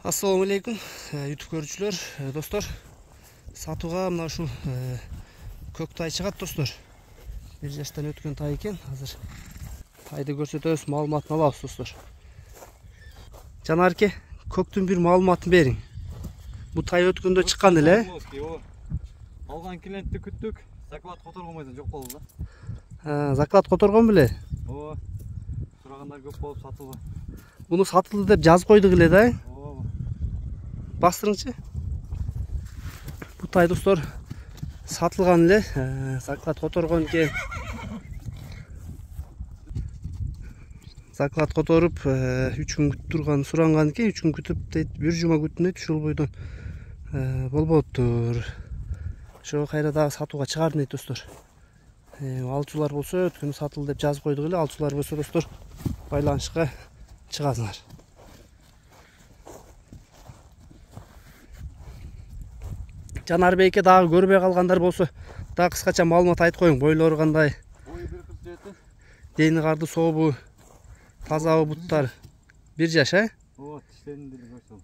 Assalamu alaikum YouTube көрүүчүлөр, достор. Сатууга мына ушул көк тай чыгат, достор. 1 жаштан өткөн тай экен. Азыр тайды көрсөтөбүз, маалыматын алабыз, достор. Жанарке, көктүн бир маалыматын бериң. Бу тай өткөндө чыккан эле. Алган клиентти күттүк, заклад которгонбойдон жок болду да. Заклад которгон беле? Ооба. Сурагандар көп болуп сатылды. Буну сатылды деп жазып койдук эле да. Бастырыңчы. Бу тай, достор, сатылган эле, заклад которгон экен. Заклад которуп 3 күн күтүп турган суранган экен, 3 күн күтүп дейт, 1 жума күттүм дейт, ушул бойдон болбоптур. Ошо кайра дагы сатууга чыгардым дейт, достор. Алчулар болсо өткөн сатылды деп жазып койдук эле, алчулар болсо, достор, байланышка чыгасыңар. Жанарбекке дагы көрбөй калгандар болсо, дагы кыскача маалымат айтып коюң. Бойлору кандай? Бою 1,47. Дени карды сообу, тазабы буттар? 1 жаш, Ооба, тиштерин деле койсо.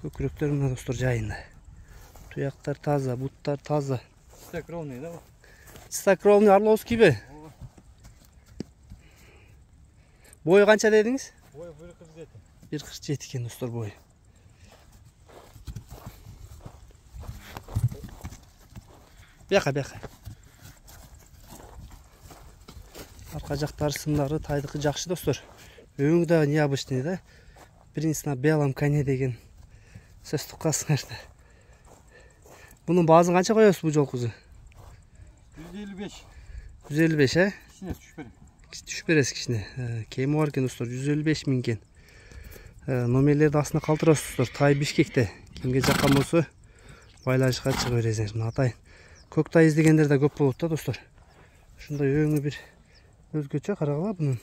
Көкүрөктөр мына, достор, жайында. Туяктар таза, буттар таза. Чистокровный да бу? Чистокровный Орловскийби? Ооба. Бою канча дедиңиз? Бою 1,47. 1,47 экен, достор, бою. Бияка. Арка жактары сымдары тайдыкы жакшы, достор. Өңү дагы необычный да. Принц на белом коне деген сөз туккансыңар да. Бунун баазын канча коесуз бу жолкузу? 155. 155, Кичине түшүп берем. Түшүп бересиз кичине. Кеми бар экен, достор, 155 000 кен. Номерлерди астына калтырасыз, достор. Тай Бишкекте. Кимге жаккан болсо байланышка чыга бересиңер. Мына тай. Көк тай издегендер да көп болот да, достор. Ушундай өңү бир өзгөчө, карагыла бунун.